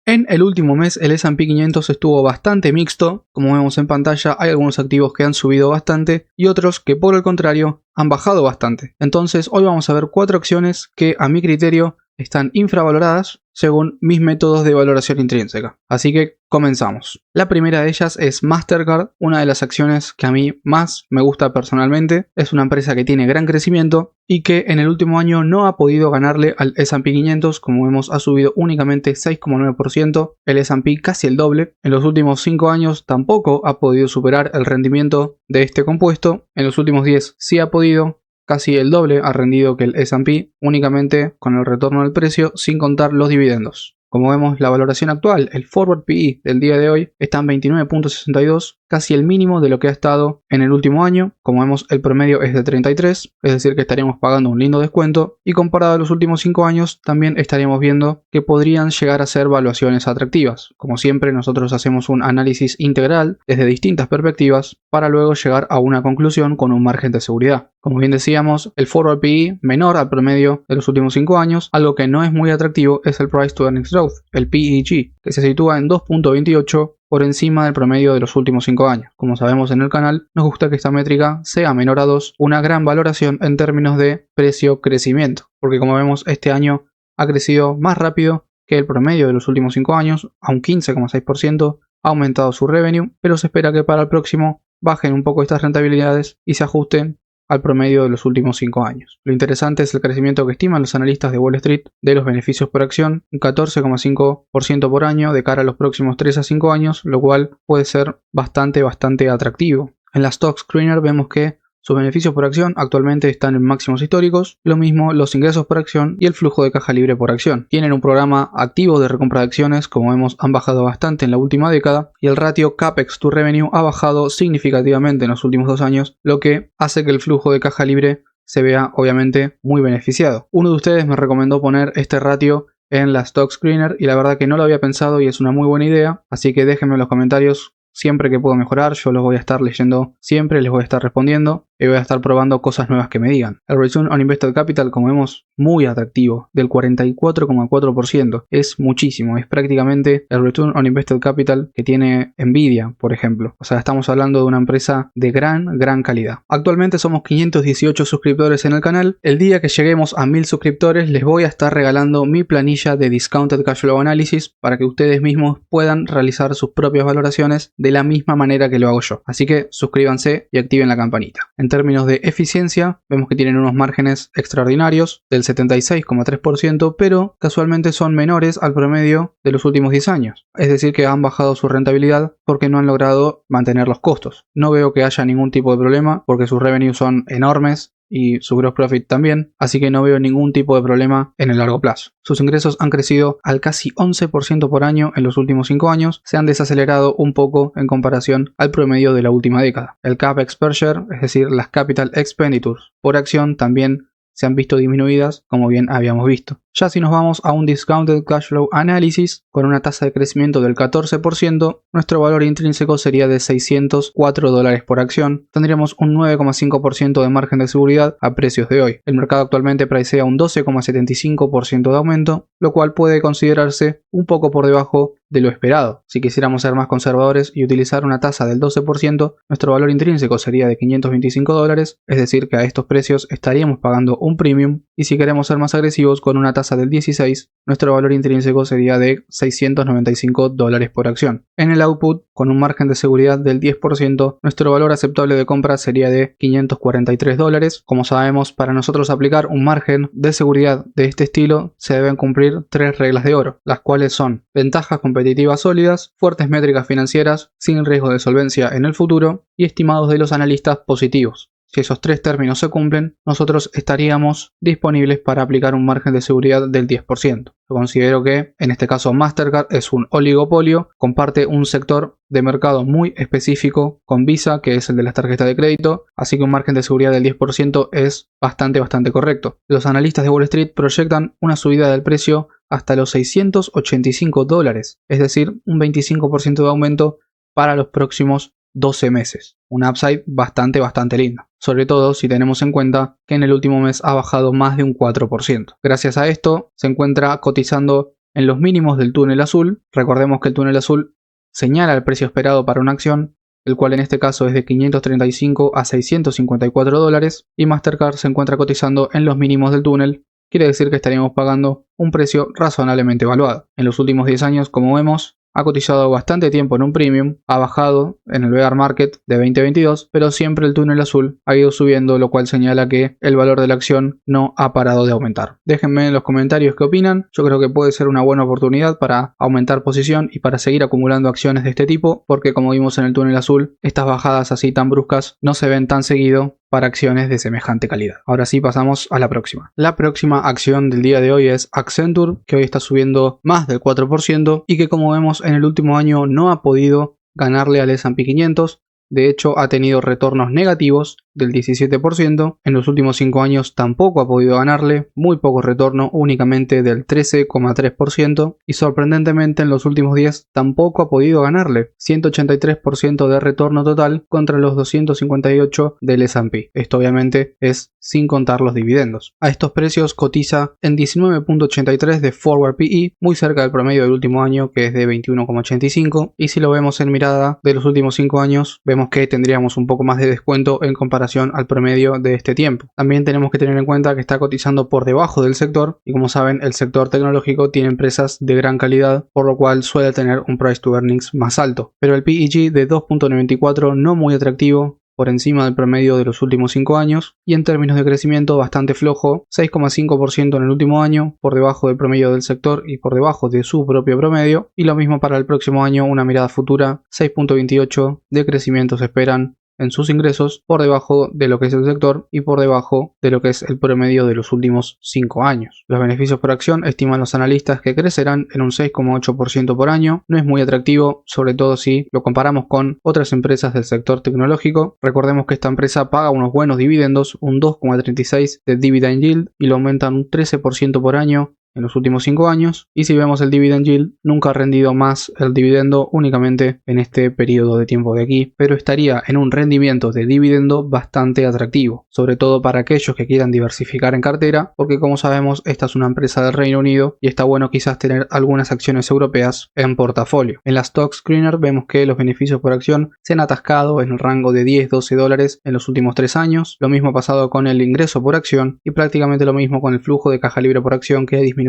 En el último mes el S&P 500 estuvo bastante mixto, como vemos en pantalla hay algunos activos que han subido bastante y otros que por el contrario han bajado bastante. Entonces hoy vamos a ver 4 acciones que a mi criterio están infravaloradas según mis métodos de valoración intrínseca. Así que comenzamos. La primera de ellas es Mastercard, una de las acciones que a mí más me gusta personalmente. Es una empresa que tiene gran crecimiento y que en el último año no ha podido ganarle al S&P 500, como vemos ha subido únicamente 6,9%, el S&P casi el doble. En los últimos 5 años tampoco ha podido superar el rendimiento de este compuesto, en los últimos 10 sí ha podido. Casi el doble ha rendido que el S&P, únicamente con el retorno del precio sin contar los dividendos. Como vemos, la valoración actual, el forward PE del día de hoy, está en 29.62, casi el mínimo de lo que ha estado en el último año. Como vemos, el promedio es de 33, es decir que estaríamos pagando un lindo descuento, y comparado a los últimos 5 años también estaríamos viendo que podrían llegar a ser valuaciones atractivas. Como siempre, nosotros hacemos un análisis integral desde distintas perspectivas para luego llegar a una conclusión con un margen de seguridad. Como bien decíamos, el forward PE menor al promedio de los últimos 5 años, algo que no es muy atractivo es el Price to Earnings Growth, el PEG, que se sitúa en 2.28 por encima del promedio de los últimos 5 años. Como sabemos en el canal, nos gusta que esta métrica sea menor a 2, una gran valoración en términos de precio-crecimiento, porque como vemos este año ha crecido más rápido que el promedio de los últimos 5 años, a un 15,6%, ha aumentado su revenue, pero se espera que para el próximo bajen un poco estas rentabilidades y se ajusten al promedio de los últimos 5 años. Lo interesante es el crecimiento que estiman los analistas de Wall Street de los beneficios por acción, un 14,5% por año de cara a los próximos 3 a 5 años, lo cual puede ser bastante atractivo. En la Stock Screener vemos que sus beneficios por acción actualmente están en máximos históricos, lo mismo los ingresos por acción y el flujo de caja libre por acción. Tienen un programa activo de recompra de acciones, como vemos han bajado bastante en la última década, y el ratio CAPEX to Revenue ha bajado significativamente en los últimos 2 años, lo que hace que el flujo de caja libre se vea obviamente muy beneficiado. Uno de ustedes me recomendó poner este ratio en la Stock Screener y la verdad que no lo había pensado y es una muy buena idea, así que déjenme en los comentarios. Siempre que puedo mejorar, yo los voy a estar leyendo siempre, les voy a estar respondiendo y voy a estar probando cosas nuevas que me digan. El Return on Invested Capital, como vemos, muy atractivo, del 44,4%. Es muchísimo, es prácticamente el Return on Invested Capital que tiene Nvidia, por ejemplo. O sea, estamos hablando de una empresa de gran calidad. Actualmente somos 518 suscriptores en el canal. El día que lleguemos a 1000 suscriptores les voy a estar regalando mi planilla de Discounted Cash Flow Analysis para que ustedes mismos puedan realizar sus propias valoraciones de la misma manera que lo hago yo. Así que suscríbanse y activen la campanita. En términos de eficiencia, vemos que tienen unos márgenes extraordinarios del 76,3%, pero casualmente son menores al promedio de los últimos 10 años. Es decir que han bajado su rentabilidad porque no han logrado mantener los costos. No veo que haya ningún tipo de problema porque sus revenues son enormes y su gross profit también, así que no veo ningún tipo de problema en el largo plazo. Sus ingresos han crecido al casi 11% por año en los últimos 5 años, se han desacelerado un poco en comparación al promedio de la última década. El CAPEX per share, es decir, las Capital Expenditures por acción, también se han visto disminuidas, como bien habíamos visto. Ya si nos vamos a un Discounted Cash Flow Analysis con una tasa de crecimiento del 14%, nuestro valor intrínseco sería de $604 por acción. Tendríamos un 9,5% de margen de seguridad a precios de hoy. El mercado actualmente pricea un 12,75% de aumento, lo cual puede considerarse un poco por debajo de lo esperado. Si quisiéramos ser más conservadores y utilizar una tasa del 12%, nuestro valor intrínseco sería de $525, es decir que a estos precios estaríamos pagando un premium, y si queremos ser más agresivos con una tasa del 16, nuestro valor intrínseco sería de $695 por acción. En el output, con un margen de seguridad del 10%, nuestro valor aceptable de compra sería de $543. Como sabemos, para nosotros aplicar un margen de seguridad de este estilo se deben cumplir 3 reglas de oro, las cuales son ventajas competitivas sólidas, fuertes métricas financieras sin riesgo de solvencia en el futuro y estimados de los analistas positivos. Si esos 3 términos se cumplen, nosotros estaríamos disponibles para aplicar un margen de seguridad del 10%. Yo considero que, en este caso, Mastercard es un oligopolio, comparte un sector de mercado muy específico con Visa, que es el de las tarjetas de crédito, así que un margen de seguridad del 10% es bastante correcto. Los analistas de Wall Street proyectan una subida del precio hasta los $685, es decir, un 25% de aumento para los próximos 12 meses. Un upside bastante lindo, sobre todo si tenemos en cuenta que en el último mes ha bajado más de un 4%. Gracias a esto se encuentra cotizando en los mínimos del túnel azul. Recordemos que el túnel azul señala el precio esperado para una acción, el cual en este caso es de 535 a 654 dólares, y Mastercard se encuentra cotizando en los mínimos del túnel. Quiere decir que estaríamos pagando un precio razonablemente evaluado. En los últimos 10 años, como vemos, ha cotizado bastante tiempo en un premium, ha bajado en el bear market de 2022, pero siempre el túnel azul ha ido subiendo, lo cual señala que el valor de la acción no ha parado de aumentar. Déjenme en los comentarios qué opinan. Yo creo que puede ser una buena oportunidad para aumentar posición y para seguir acumulando acciones de este tipo, porque como vimos en el túnel azul, estas bajadas así tan bruscas no se ven tan seguido para acciones de semejante calidad. Ahora sí, pasamos a la próxima. La próxima acción del día de hoy es Accenture, que hoy está subiendo más del 4% y que, como vemos, en el último año no ha podido ganarle al S&P 500. De hecho, ha tenido retornos negativos del 17%. En los últimos 5 años tampoco ha podido ganarle, muy poco retorno, únicamente del 13,3%. Y sorprendentemente en los últimos 10 tampoco ha podido ganarle, 183% de retorno total contra los 258 del S&P. Esto obviamente es sin contar los dividendos. A estos precios cotiza en 19.83 de forward PE, muy cerca del promedio del último año, que es de 21,85. Y si lo vemos en mirada de los últimos 5 años, vemos que tendríamos un poco más de descuento en comparación al promedio de este tiempo. También tenemos que tener en cuenta que está cotizando por debajo del sector, y como saben, el sector tecnológico tiene empresas de gran calidad, por lo cual suele tener un price to earnings más alto. Pero el PEG de 2.94 no muy atractivo, por encima del promedio de los últimos 5 años, y en términos de crecimiento bastante flojo, 6,5% en el último año, por debajo del promedio del sector y por debajo de su propio promedio, y lo mismo para el próximo año, una mirada futura, 6,28% de crecimiento se esperan en sus ingresos, por debajo de lo que es el sector y por debajo de lo que es el promedio de los últimos 5 años. Los beneficios por acción estiman los analistas que crecerán en un 6,8% por año. No es muy atractivo, sobre todo si lo comparamos con otras empresas del sector tecnológico. Recordemos que esta empresa paga unos buenos dividendos, un 2,36 de dividend yield, y lo aumentan un 13% por año en los últimos 5 años, y si vemos el dividend yield, nunca ha rendido más el dividendo, únicamente en este periodo de tiempo de aquí, pero estaría en un rendimiento de dividendo bastante atractivo, sobre todo para aquellos que quieran diversificar en cartera, porque como sabemos esta es una empresa del Reino Unido y está bueno quizás tener algunas acciones europeas en portafolio. En la Stock Screener vemos que los beneficios por acción se han atascado en el rango de 10-12 dólares en los últimos 3 años, lo mismo ha pasado con el ingreso por acción y prácticamente lo mismo con el flujo de caja libre por acción, que ha disminuido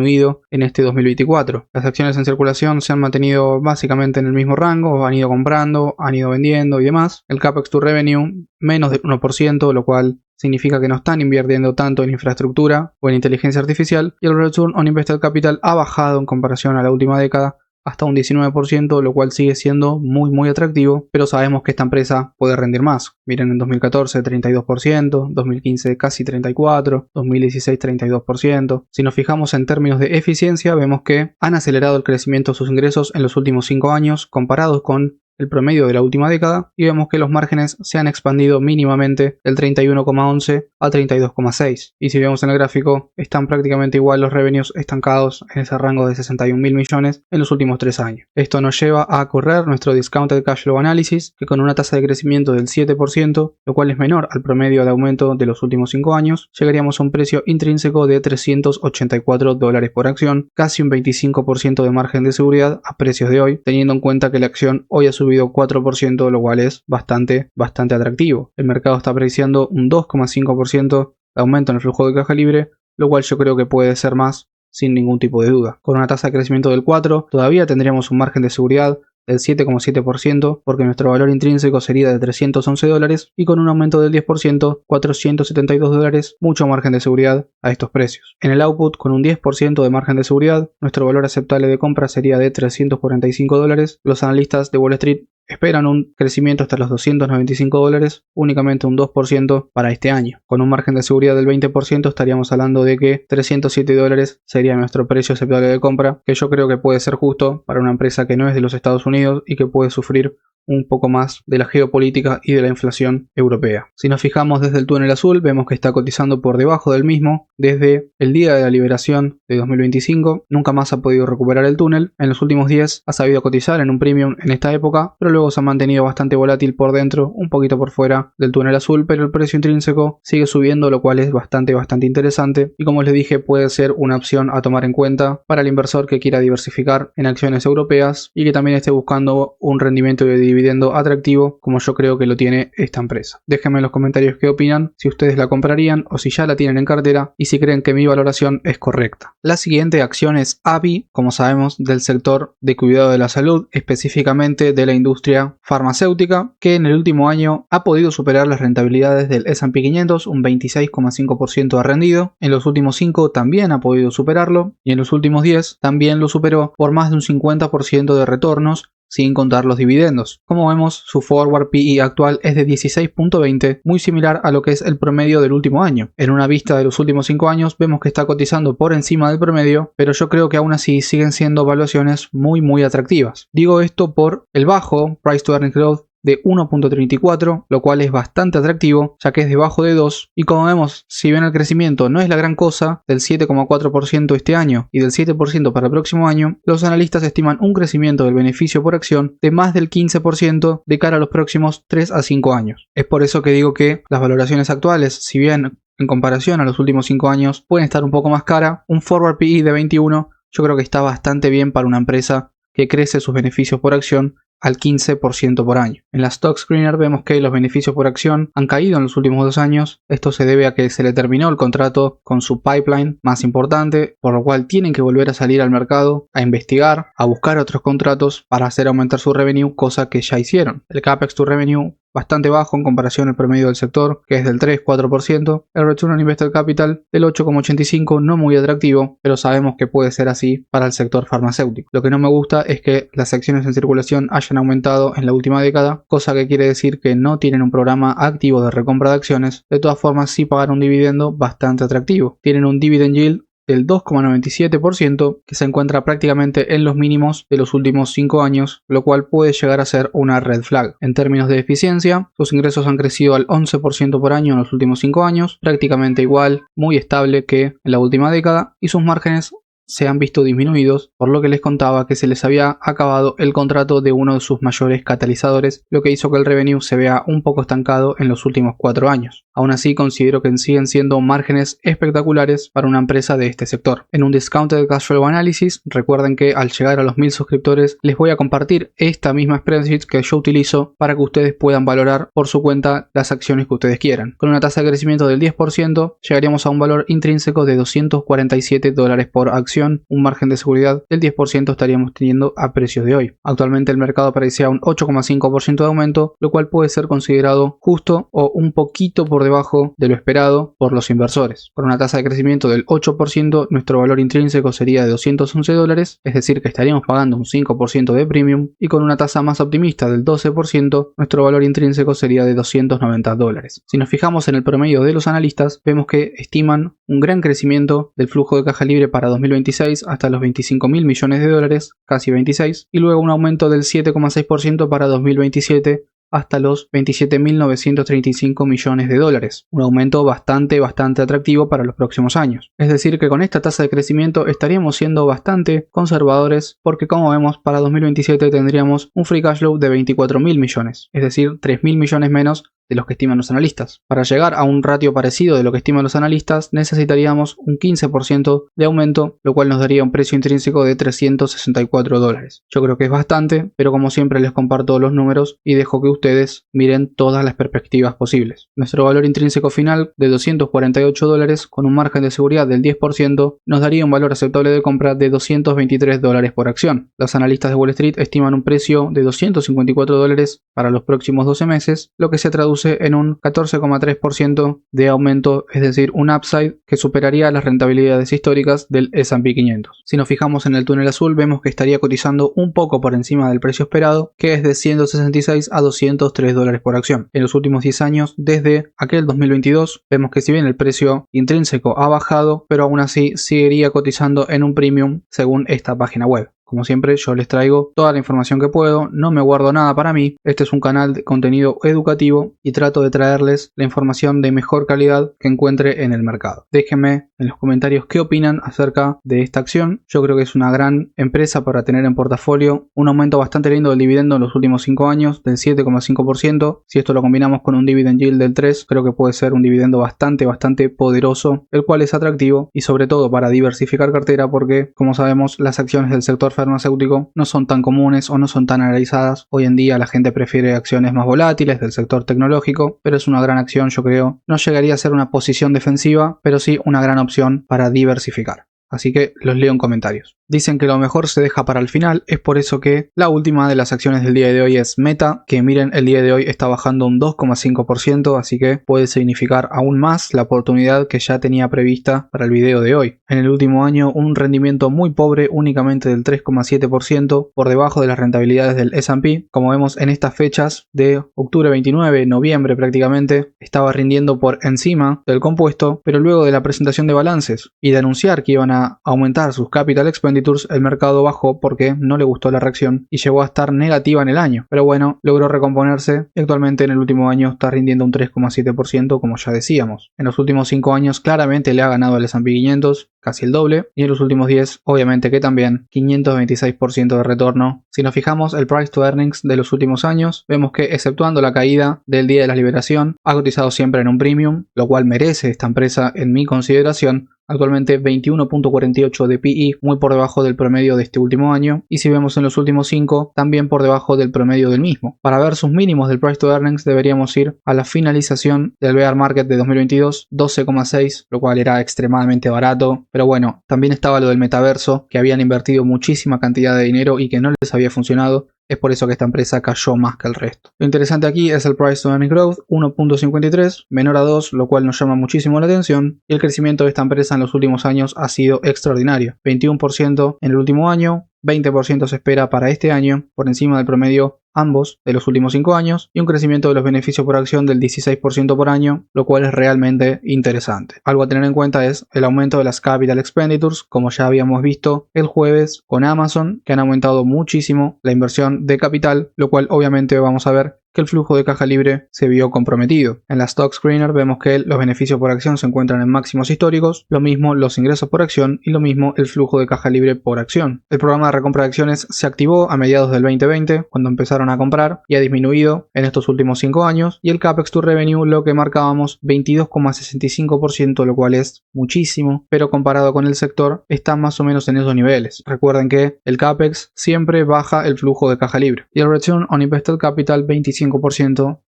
en este 2024. Las acciones en circulación se han mantenido básicamente en el mismo rango, han ido comprando, han ido vendiendo y demás. El Capex to Revenue menos del 1%, lo cual significa que no están invirtiendo tanto en infraestructura o en inteligencia artificial, y el Return on Invested Capital ha bajado en comparación a la última década hasta un 19%, lo cual sigue siendo muy atractivo, pero sabemos que esta empresa puede rendir más. Miren, en 2014 32%, 2015 casi 34%, 2016 32%. Si nos fijamos en términos de eficiencia, vemos que han acelerado el crecimiento de sus ingresos en los últimos 5 años comparados con el promedio de la última década, y vemos que los márgenes se han expandido mínimamente del 31,11 a 32,6, y si vemos en el gráfico están prácticamente igual los revenues estancados en ese rango de 61.000 millones en los últimos 3 años. Esto nos lleva a correr nuestro Discounted Cash Flow Analysis, que con una tasa de crecimiento del 7%, lo cual es menor al promedio de aumento de los últimos 5 años, llegaríamos a un precio intrínseco de 384 dólares por acción, casi un 25% de margen de seguridad a precios de hoy, teniendo en cuenta que la acción hoy ha subido 4%, lo cual es bastante atractivo. El mercado está apreciando un 2,5% de aumento en el flujo de caja libre, lo cual yo creo que puede ser más sin ningún tipo de duda. Con una tasa de crecimiento del 4, todavía tendríamos un margen de seguridad del 7,7%, porque nuestro valor intrínseco sería de 311 dólares, y con un aumento del 10%, 472 dólares, mucho margen de seguridad a estos precios. En el output, con un 10% de margen de seguridad, nuestro valor aceptable de compra sería de 345 dólares. Los analistas de Wall Street esperan un crecimiento hasta los 295 dólares, únicamente un 2% para este año. Con un margen de seguridad del 20% estaríamos hablando de que 307 dólares sería nuestro precio aceptable de compra, que yo creo que puede ser justo para una empresa que no es de los Estados Unidos y que puede sufrir un poco más de la geopolítica y de la inflación europea. Si nos fijamos desde el túnel azul, vemos que está cotizando por debajo del mismo desde el día de la liberación de 2025. Nunca más ha podido recuperar el túnel. En los últimos días ha sabido cotizar en un premium en esta época, pero luego se ha mantenido bastante volátil por dentro, un poquito por fuera del túnel azul, pero el precio intrínseco sigue subiendo, lo cual es bastante interesante, y como les dije, puede ser una opción a tomar en cuenta para el inversor que quiera diversificar en acciones europeas y que también esté buscando un rendimiento de dividendo atractivo, como yo creo que lo tiene esta empresa. Déjenme en los comentarios qué opinan, si ustedes la comprarían o si ya la tienen en cartera y si creen que mi valoración es correcta. La siguiente acción es AbbVie, como sabemos, del sector de cuidado de la salud, específicamente de la industria farmacéutica, que en el último año ha podido superar las rentabilidades del S&P 500, un 26,5% ha rendido. En los últimos 5 también ha podido superarlo, y en los últimos 10 también lo superó por más de un 50% de retornos, sin contar los dividendos. Como vemos, su forward PE actual es de 16.20, muy similar a lo que es el promedio del último año. En una vista de los últimos 5 años vemos que está cotizando por encima del promedio, pero yo creo que aún así siguen siendo valuaciones muy atractivas. Digo esto por el bajo Price to Earnings Growth de 1.34, lo cual es bastante atractivo, ya que es debajo de 2, y como vemos, si bien el crecimiento no es la gran cosa, del 7,4% este año y del 7% para el próximo año, los analistas estiman un crecimiento del beneficio por acción de más del 15% de cara a los próximos 3 a 5 años. Es por eso que digo que las valoraciones actuales, si bien en comparación a los últimos 5 años pueden estar un poco más cara, un forward PE de 21 yo creo que está bastante bien para una empresa que crece sus beneficios por acción al 15% por año. En la Stock Screener vemos que los beneficios por acción han caído en los últimos 2 años. Esto se debe a que se le terminó el contrato con su pipeline más importante, por lo cual tienen que volver a salir al mercado, a investigar, a buscar otros contratos para hacer aumentar su revenue, cosa que ya hicieron. El CAPEX to Revenue bastante bajo en comparación al promedio del sector, que es del 3-4%, el Return on Invested Capital del 8,85%, no muy atractivo, pero sabemos que puede ser así para el sector farmacéutico. Lo que no me gusta es que las acciones en circulación hayan aumentado en la última década, cosa que quiere decir que no tienen un programa activo de recompra de acciones. De todas formas, sí pagan un dividendo bastante atractivo. Tienen un dividend yield del 2,97%, que se encuentra prácticamente en los mínimos de los últimos 5 años, lo cual puede llegar a ser una red flag. En términos de eficiencia, sus ingresos han crecido al 11% por año en los últimos 5 años, prácticamente igual, muy estable que en la última década, y sus márgenes se han visto disminuidos, por lo que les contaba que se les había acabado el contrato de uno de sus mayores catalizadores, lo que hizo que el revenue se vea un poco estancado en los últimos 4 años. Aún así, considero que siguen siendo márgenes espectaculares para una empresa de este sector. En un Discounted Cash Flow Analysis, recuerden que al llegar a los 1000 suscriptores les voy a compartir esta misma spreadsheet que yo utilizo para que ustedes puedan valorar por su cuenta las acciones que ustedes quieran. Con una tasa de crecimiento del 10%, llegaríamos a un valor intrínseco de $247 por acción. Un margen de seguridad del 10% estaríamos teniendo a precios de hoy. Actualmente el mercado parecía un 8,5% de aumento, lo cual puede ser considerado justo o un poquito por debajo de lo esperado por los inversores. Con una tasa de crecimiento del 8%, nuestro valor intrínseco sería de $211, es decir que estaríamos pagando un 5% de premium, y con una tasa más optimista del 12%, nuestro valor intrínseco sería de $290. Si nos fijamos en el promedio de los analistas, vemos que estiman un gran crecimiento del flujo de caja libre para 2026 hasta los 25.000 millones de dólares, casi 26, y luego un aumento del 7,6% para 2027 hasta los 27.935 millones de dólares, un aumento bastante atractivo para los próximos años. Es decir que con esta tasa de crecimiento estaríamos siendo bastante conservadores, porque como vemos para 2027 tendríamos un free cash flow de 24.000 millones, es decir 3.000 millones menos de los que estiman los analistas. Para llegar a un ratio parecido de lo que estiman los analistas necesitaríamos un 15% de aumento, lo cual nos daría un precio intrínseco de $364. Yo creo que es bastante, pero como siempre les comparto los números y dejo que ustedes miren todas las perspectivas posibles. Nuestro valor intrínseco final de $248 con un margen de seguridad del 10% nos daría un valor aceptable de compra de $223 por acción. Los analistas de Wall Street estiman un precio de $254 para los próximos 12 meses, lo que se traduce en un 14,3% de aumento, es decir, un upside que superaría las rentabilidades históricas del S&P 500. Si nos fijamos en el túnel azul, vemos que estaría cotizando un poco por encima del precio esperado, que es de $166 a $203 por acción. En los últimos 10 años, desde aquel 2022, vemos que si bien el precio intrínseco ha bajado, pero aún así seguiría cotizando en un premium según esta página web. Como siempre, yo les traigo toda la información que puedo, no me guardo nada para mí. Este es un canal de contenido educativo y trato de traerles la información de mejor calidad que encuentre en el mercado. Déjenme en los comentarios qué opinan acerca de esta acción. Yo creo que es una gran empresa para tener en portafolio. Un aumento bastante lindo del dividendo en los últimos 5 años, del 7,5%. Si esto lo combinamos con un dividend yield del 3%, creo que puede ser un dividendo bastante poderoso, el cual es atractivo y sobre todo para diversificar cartera porque, como sabemos, las acciones del sector farmacéutico no son tan comunes o no son tan analizadas. Hoy en día la gente prefiere acciones más volátiles del sector tecnológico, pero es una gran acción, yo creo. No llegaría a ser una posición defensiva, pero sí una gran opción para diversificar. Así que los leo en comentarios. Dicen que lo mejor se deja para el final, es por eso que la última de las acciones del día de hoy es Meta, que miren, el día de hoy está bajando un 2,5%, así que puede significar aún más la oportunidad que ya tenía prevista para el video de hoy. En el último año un rendimiento muy pobre, únicamente del 3,7%, por debajo de las rentabilidades del S&P. Como vemos en estas fechas de octubre 29, noviembre prácticamente, estaba rindiendo por encima del compuesto, pero luego de la presentación de balances y de anunciar que iban a aumentar sus capital expenditures, el mercado bajó porque no le gustó la reacción y llegó a estar negativa en el año. Pero bueno, logró recomponerse y actualmente en el último año está rindiendo un 3,7%, como ya decíamos. En los últimos 5 años claramente le ha ganado al S&P 500, casi el doble, y en los últimos 10 obviamente que también, 526% de retorno. Si nos fijamos el price to earnings de los últimos años, vemos que exceptuando la caída del día de la liberación, ha cotizado siempre en un premium, lo cual merece esta empresa en mi consideración. Actualmente 21.48 de PE, muy por debajo del promedio de este último año, y si vemos en los últimos 5, también por debajo del promedio del mismo. Para ver sus mínimos del price to earnings deberíamos ir a la finalización del bear market de 2022, 12,6, lo cual era extremadamente barato, pero bueno, también estaba lo del metaverso, que habían invertido muchísima cantidad de dinero y que no les había funcionado. Es por eso que esta empresa cayó más que el resto. Lo interesante aquí es el Price to Earnings Growth, 1.53, menor a 2, lo cual nos llama muchísimo la atención. Y el crecimiento de esta empresa en los últimos años ha sido extraordinario. 21% en el último año, 20% se espera para este año, por encima del promedio ambos de los últimos 5 años, y un crecimiento de los beneficios por acción del 16% por año, lo cual es realmente interesante. Algo a tener en cuenta es el aumento de las capital expenditures, como ya habíamos visto el jueves con Amazon, que han aumentado muchísimo la inversión de capital, lo cual obviamente vamos a ver que el flujo de caja libre se vio comprometido. En la Stock Screener vemos que los beneficios por acción se encuentran en máximos históricos, lo mismo los ingresos por acción y lo mismo el flujo de caja libre por acción. El programa de recompra de acciones se activó a mediados del 2020, cuando empezaron a comprar, y ha disminuido en estos últimos 5 años, y el Capex to Revenue, lo que marcábamos, 22,65%, lo cual es muchísimo, pero comparado con el sector está más o menos en esos niveles. Recuerden que el Capex siempre baja el flujo de caja libre, y el Return on Invested Capital 25%,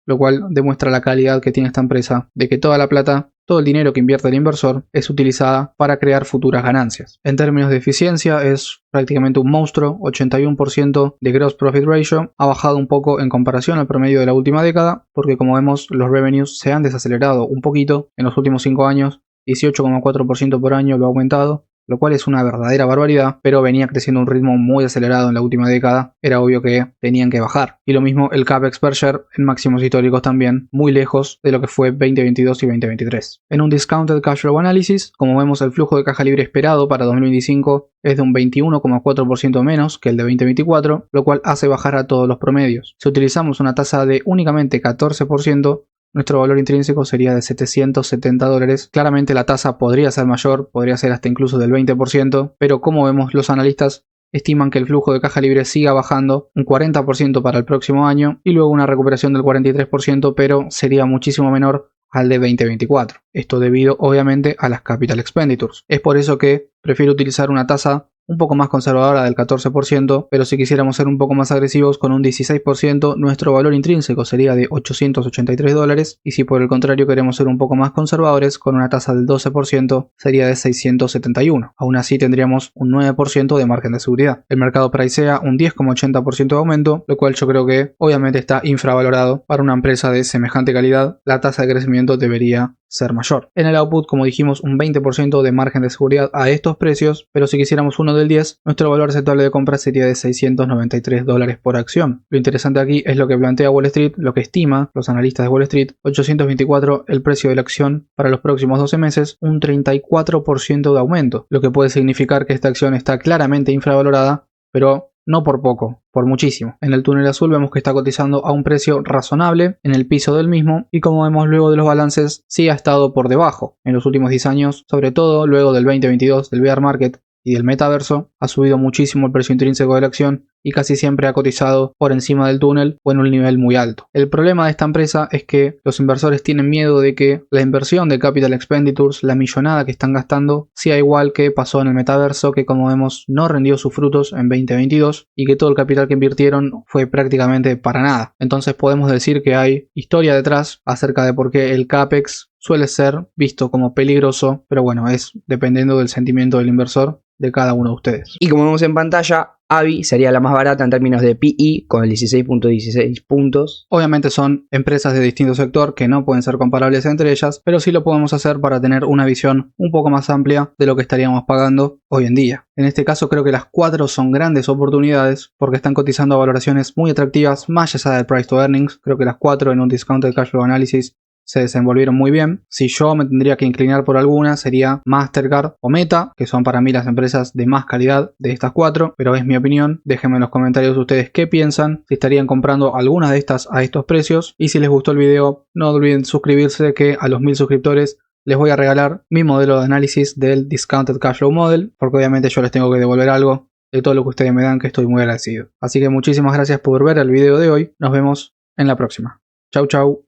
lo cual demuestra la calidad que tiene esta empresa, de que toda la plata, todo el dinero que invierte el inversor es utilizada para crear futuras ganancias. En términos de eficiencia es prácticamente un monstruo, 81% de Gross Profit Ratio, ha bajado un poco en comparación al promedio de la última década, porque como vemos los revenues se han desacelerado un poquito en los últimos 5 años, 18,4% por año lo ha aumentado, lo cual es una verdadera barbaridad, pero venía creciendo a un ritmo muy acelerado en la última década, era obvio que tenían que bajar. Y lo mismo el Capex per share en máximos históricos también, muy lejos de lo que fue 2022 y 2023. En un Discounted Cash Flow Analysis, como vemos el flujo de caja libre esperado para 2025 es de un 21,4% menos que el de 2024, lo cual hace bajar a todos los promedios. Si utilizamos una tasa de únicamente 14%, nuestro valor intrínseco sería de $770. Claramente la tasa podría ser mayor, podría ser hasta incluso del 20%, pero como vemos los analistas estiman que el flujo de caja libre siga bajando un 40% para el próximo año y luego una recuperación del 43%, pero sería muchísimo menor al de 2024. Esto debido obviamente a las capital expenditures. Es por eso que prefiero utilizar una tasa un poco más conservadora del 14%, pero si quisiéramos ser un poco más agresivos con un 16%, nuestro valor intrínseco sería de $883, y si por el contrario queremos ser un poco más conservadores, con una tasa del 12% sería de 671. Aún así tendríamos un 9% de margen de seguridad. El mercado pricea un 10,80% de aumento, lo cual yo creo que obviamente está infravalorado. Para una empresa de semejante calidad, la tasa de crecimiento debería ser mayor. En el output, como dijimos, un 20% de margen de seguridad a estos precios, pero si quisiéramos uno del 10, nuestro valor aceptable de compra sería de $693 por acción. Lo interesante aquí es lo que plantea Wall Street, lo que estima los analistas de Wall Street, 824 el precio de la acción para los próximos 12 meses, un 34% de aumento, lo que puede significar que esta acción está claramente infravalorada pero no por poco, por muchísimo. En el túnel azul vemos que está cotizando a un precio razonable en el piso del mismo y como vemos luego de los balances sí ha estado por debajo. En los últimos 10 años, sobre todo luego del 2022 del bear market y del metaverso, ha subido muchísimo el precio intrínseco de la acción y casi siempre ha cotizado por encima del túnel o en un nivel muy alto. El problema de esta empresa es que los inversores tienen miedo de que la inversión de capital expenditures, la millonada que están gastando, sea igual que pasó en el metaverso, que como vemos no rindió sus frutos en 2022 y que todo el capital que invirtieron fue prácticamente para nada. Entonces podemos decir que hay historia detrás acerca de por qué el CAPEX suele ser visto como peligroso, pero bueno, es dependiendo del sentimiento del inversor de cada uno de ustedes. Y como vemos en pantalla, Avi sería la más barata en términos de PE con el 16.16 puntos. Obviamente son empresas de distinto sector que no pueden ser comparables entre ellas, pero sí lo podemos hacer para tener una visión un poco más amplia de lo que estaríamos pagando hoy en día. En este caso creo que las 4 son grandes oportunidades porque están cotizando a valoraciones muy atractivas más allá del price to earnings. Creo que las 4 en un discounted cash flow analysis se desenvolvieron muy bien. Si yo me tendría que inclinar por alguna sería Mastercard o Meta, que son para mí las empresas de más calidad de estas 4, pero es mi opinión. Déjenme en los comentarios ustedes qué piensan, si estarían comprando algunas de estas a estos precios, y si les gustó el video no olviden suscribirse, que a los 1000 suscriptores les voy a regalar mi modelo de análisis del Discounted Cash Flow Model, porque obviamente yo les tengo que devolver algo de todo lo que ustedes me dan, que estoy muy agradecido. Así que muchísimas gracias por ver el video de hoy, nos vemos en la próxima. Chau chau.